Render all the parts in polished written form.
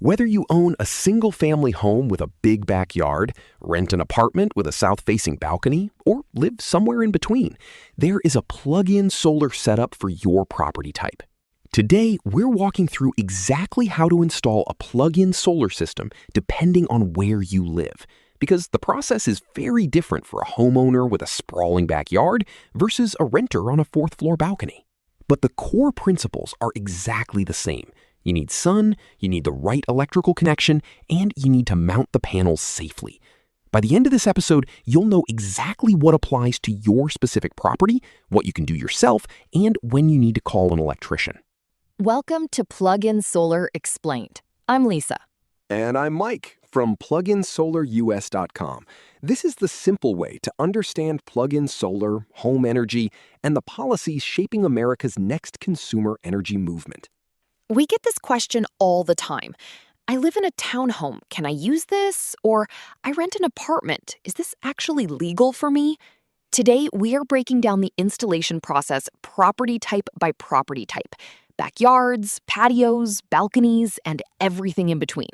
Whether you own a single-family home with a big backyard, rent an apartment with a south-facing balcony, or live somewhere in between, there is a plug-in solar setup for your property type. Today, we're walking through exactly how to install a plug-in solar system depending on where you live, because the process is very different for a homeowner with a sprawling backyard versus a renter on a fourth-floor balcony. But the core principles are exactly the same. You need sun, you need the right electrical connection, and you need to mount the panels safely. By the end of this episode, you'll know exactly what applies to your specific property, what you can do yourself, and when you need to call an electrician. Welcome to Plug-in Solar Explained. I'm Lisa. And I'm Mike from PluginSolarUS.com. This is the simple way to understand plug-in solar, home energy, and the policies shaping America's next consumer energy movement. We get this question all the time. I live in a townhome. Can I use this? Or I rent an apartment. Is this actually legal for me? Today, we are breaking down the installation process property type by property type. Backyards, patios, balconies, and everything in between.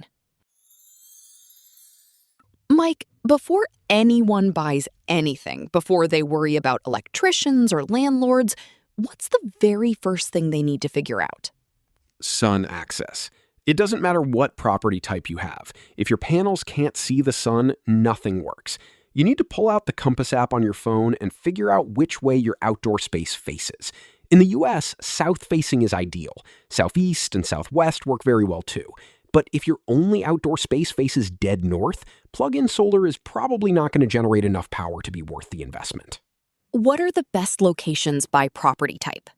Mike, before anyone buys anything, before they worry about electricians or landlords, what's the very first thing they need to figure out? Sun access. It doesn't matter what property type you have. If your panels can't see the sun, nothing works. You need to pull out the Compass app on your phone and figure out which way your outdoor space faces. In the US, south-facing is ideal. Southeast and southwest work very well too. But if your only outdoor space faces dead north, plug-in solar is probably not going to generate enough power to be worth the investment. What are the best locations by property type?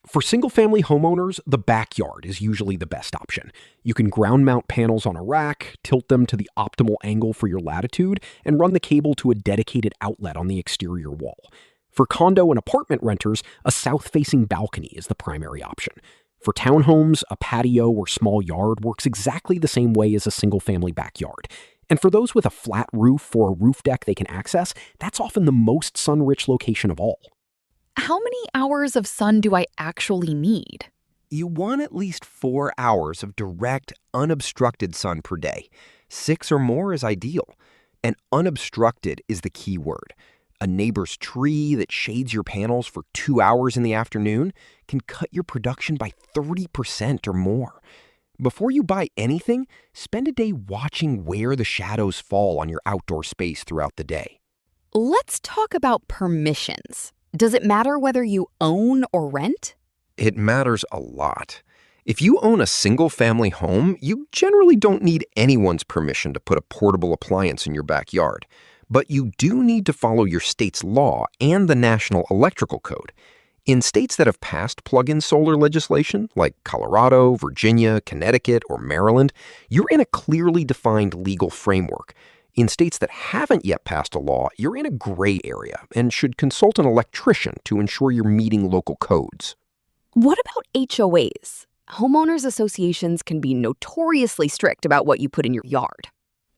For single-family homeowners, the backyard is usually the best option. You can ground-mount panels on a rack, tilt them to the optimal angle for your latitude, and run the cable to a dedicated outlet on the exterior wall. For condo and apartment renters, a south-facing balcony is the primary option. For townhomes, a patio or small yard works exactly the same way as a single-family backyard. And for those with a flat roof or a roof deck they can access, that's often the most sun-rich location of all. How many hours of sun do I actually need? You want at least 4 hours of direct, unobstructed sun per day. 6 or more is ideal. And unobstructed is the key word. A neighbor's tree that shades your panels for 2 hours in the afternoon can cut your production by 30% or more. Before you buy anything, spend a day watching where the shadows fall on your outdoor space throughout the day. Let's talk about permissions. Does it matter whether you own or rent? It matters a lot. If you own a single-family home, you generally don't need anyone's permission to put a portable appliance in your backyard. But you do need to follow your state's law and the National Electrical Code. In states that have passed plug-in solar legislation, like Colorado, Virginia, Connecticut, or Maryland, you're in a clearly defined legal framework. In states that haven't yet passed a law, you're in a gray area and should consult an electrician to ensure you're meeting local codes. What about HOAs? Homeowners associations can be notoriously strict about what you put in your yard.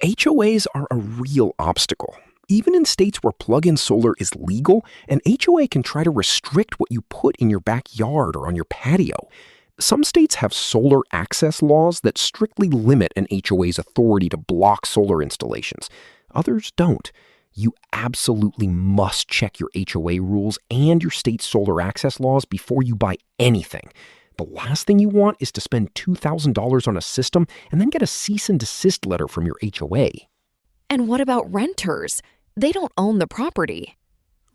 HOAs are a real obstacle. Even in states where plug-in solar is legal, an HOA can try to restrict what you put in your backyard or on your patio. Some states have solar access laws that strictly limit an HOA's authority to block solar installations. Others don't. You absolutely must check your HOA rules and your state's solar access laws before you buy anything. The last thing you want is to spend $2,000 on a system and then get a cease and desist letter from your HOA. And what about renters? They don't own the property.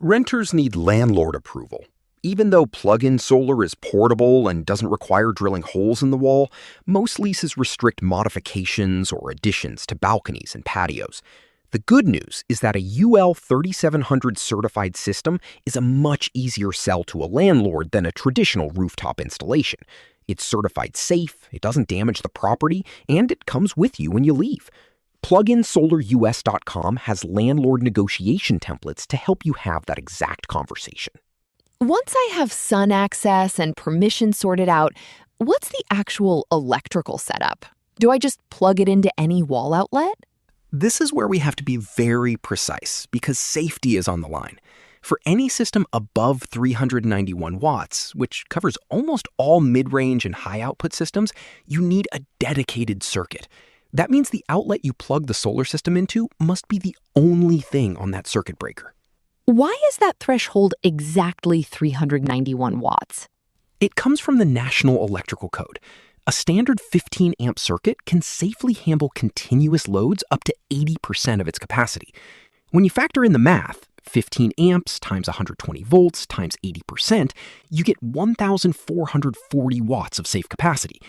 Renters need landlord approval. Even though plug-in solar is portable and doesn't require drilling holes in the wall, most leases restrict modifications or additions to balconies and patios. The good news is that a UL 3700 certified system is a much easier sell to a landlord than a traditional rooftop installation. It's certified safe, it doesn't damage the property, and it comes with you when you leave. PluginSolarUS.com has landlord negotiation templates to help you have that exact conversation. Once I have sun access and permission sorted out, what's the actual electrical setup? Do I just plug it into any wall outlet? This is where we have to be very precise because safety is on the line. For any system above 391 watts, which covers almost all mid-range and high-output systems, you need a dedicated circuit. That means the outlet you plug the solar system into must be the only thing on that circuit breaker. Why is that threshold exactly 391 watts? It comes from the National Electrical Code. A standard 15-amp circuit can safely handle continuous loads up to 80% of its capacity. When you factor in the math, 15 amps times 120 volts times 80%, you get 1,440 watts of safe capacity.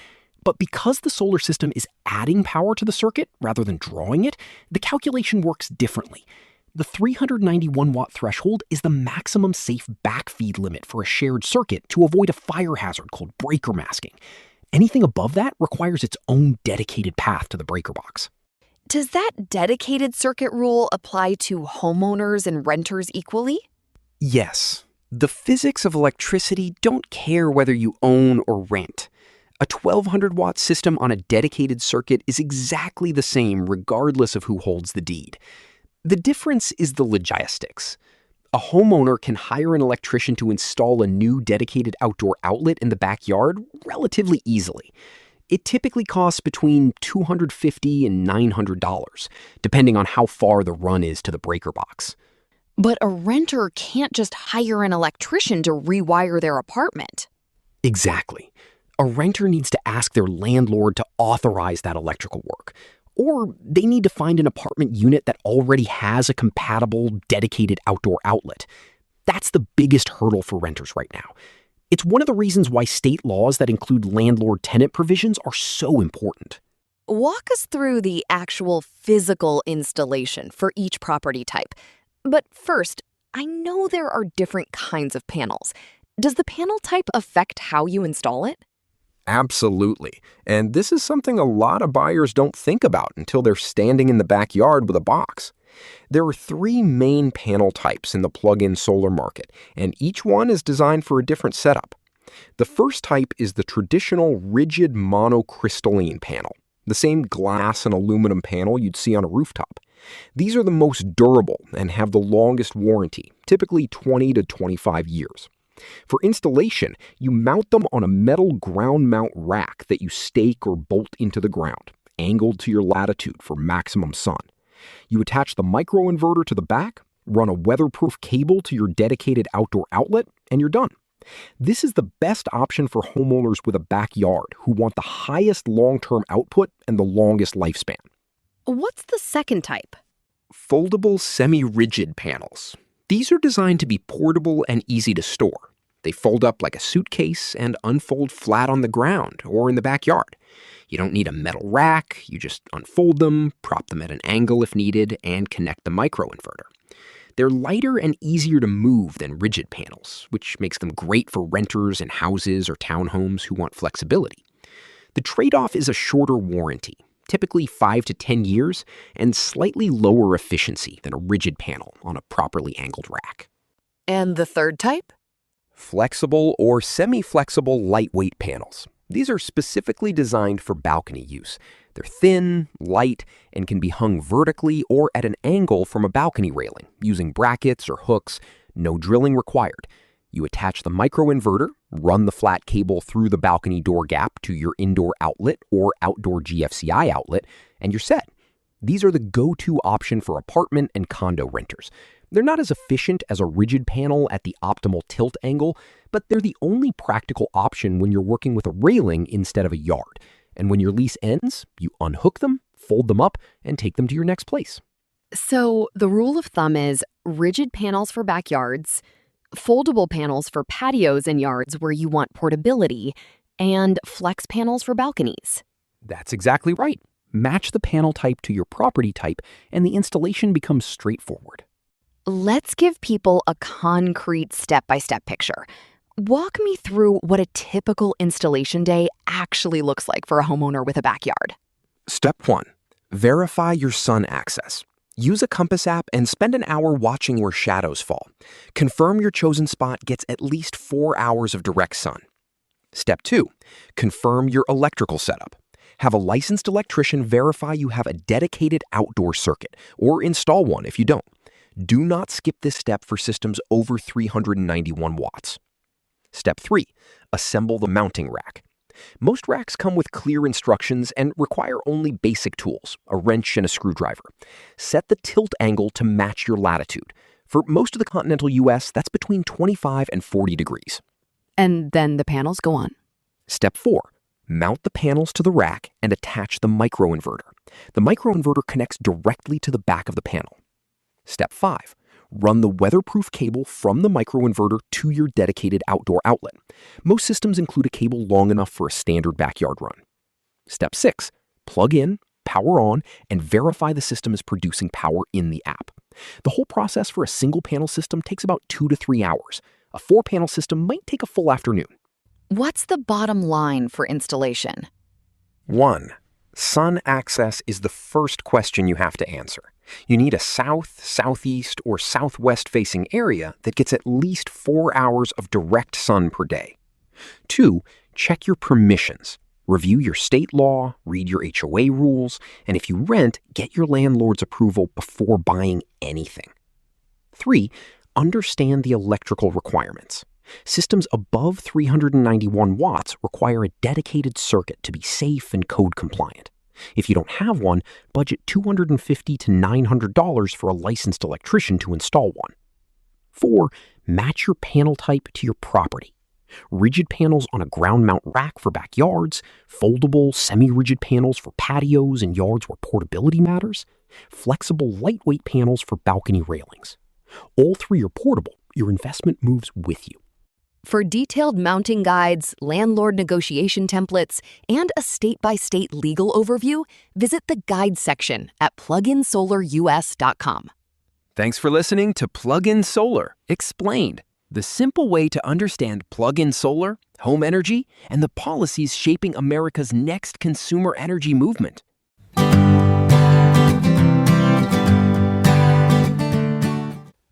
But because the solar system is adding power to the circuit rather than drawing it, the calculation works differently. The 391 watt threshold is the maximum safe backfeed limit for a shared circuit to avoid a fire hazard called breaker masking. Anything above that requires its own dedicated path to the breaker box. Does that dedicated circuit rule apply to homeowners and renters equally? Yes. The physics of electricity don't care whether you own or rent. A 1,200 watt system on a dedicated circuit is exactly the same regardless of who holds the deed. The difference is the logistics. A homeowner can hire an electrician to install a new dedicated outdoor outlet in the backyard relatively easily. It typically costs between $250 and $900, depending on how far the run is to the breaker box. But a renter can't just hire an electrician to rewire their apartment. Exactly. A renter needs to ask their landlord to authorize that electrical work. Or they need to find an apartment unit that already has a compatible, dedicated outdoor outlet. That's the biggest hurdle for renters right now. It's one of the reasons why state laws that include landlord-tenant provisions are so important. Walk us through the actual physical installation for each property type. But first, I know there are different kinds of panels. Does the panel type affect how you install it? Absolutely. And this is something a lot of buyers don't think about until they're standing in the backyard with a box. There are 3 main panel types in the plug-in solar market, and each one is designed for a different setup. The first type is the traditional rigid monocrystalline panel, the same glass and aluminum panel you'd see on a rooftop. These are the most durable and have the longest warranty, typically 20 to 25 years. For installation, you mount them on a metal ground mount rack that you stake or bolt into the ground, angled to your latitude for maximum sun. You attach the microinverter to the back, run a weatherproof cable to your dedicated outdoor outlet, and you're done. This is the best option for homeowners with a backyard who want the highest long-term output and the longest lifespan. What's the second type? Foldable semi-rigid panels. These are designed to be portable and easy to store. They fold up like a suitcase and unfold flat on the ground or in the backyard. You don't need a metal rack, you just unfold them, prop them at an angle if needed, and connect the microinverter. They're lighter and easier to move than rigid panels, which makes them great for renters in houses or townhomes who want flexibility. The trade-off is a shorter warranty, typically 5 to 10 years, and slightly lower efficiency than a rigid panel on a properly angled rack. And the third type? Flexible or semi-flexible lightweight panels. These are specifically designed for balcony use. They're thin, light, and can be hung vertically or at an angle from a balcony railing using brackets or hooks, no drilling required. You attach the microinverter, run the flat cable through the balcony door gap to your indoor outlet or outdoor GFCI outlet, and you're set. These are the go-to option for apartment and condo renters. They're not as efficient as a rigid panel at the optimal tilt angle, but they're the only practical option when you're working with a railing instead of a yard. And when your lease ends, you unhook them, fold them up, and take them to your next place. So the rule of thumb is rigid panels for backyards, foldable panels for patios and yards where you want portability, and flex panels for balconies. That's exactly right. Match the panel type to your property type, and the installation becomes straightforward. Let's give people a concrete step-by-step picture. Walk me through what a typical installation day actually looks like for a homeowner with a backyard. Step 1. Verify your sun access. Use a compass app and spend an hour watching where shadows fall. Confirm your chosen spot gets at least 4 hours of direct sun. Step 2. Confirm your electrical setup. Have a licensed electrician verify you have a dedicated outdoor circuit, or install one if you don't. Do not skip this step for systems over 391 watts. Step 3. Assemble the mounting rack. Most racks come with clear instructions and require only basic tools, a wrench and a screwdriver. Set the tilt angle to match your latitude. For most of the continental US, that's between 25 and 40 degrees. And then the panels go on. Step 4. Mount the panels to the rack and attach the microinverter. The microinverter connects directly to the back of the panel. Step 5. Run the weatherproof cable from the microinverter to your dedicated outdoor outlet. Most systems include a cable long enough for a standard backyard run. Step 6. Plug in, power on, and verify the system is producing power in the app. The whole process for a single panel system takes about 2 to 3 hours. A 4-panel system might take a full afternoon. What's the bottom line for installation? 1. Sun access is the first question you have to answer. You need a south, southeast, or southwest facing area that gets at least 4 hours of direct sun per day. 2. Check your permissions. Review your state law, read your HOA rules, and if you rent, get your landlord's approval before buying anything. 3. Understand the electrical requirements. Systems above 391 watts require a dedicated circuit to be safe and code compliant. If you don't have one, budget $250 to $900 for a licensed electrician to install one. 4. Match your panel type to your property. Rigid panels on a ground mount rack for backyards, foldable, semi-rigid panels for patios and yards where portability matters, flexible, lightweight panels for balcony railings. All 3 are portable. Your investment moves with you. For detailed mounting guides, landlord negotiation templates, and a state-by-state legal overview, visit the guide section at pluginsolarus.com. Thanks for listening to Plug-in Solar Explained, the simple way to understand plug-in solar, home energy, and the policies shaping America's next consumer energy movement.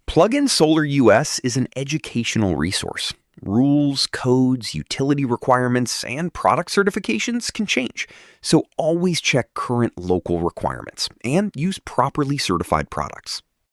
Plug-in Solar US is an educational resource. Rules, codes, utility requirements, and product certifications can change, so always check current local requirements and use properly certified products.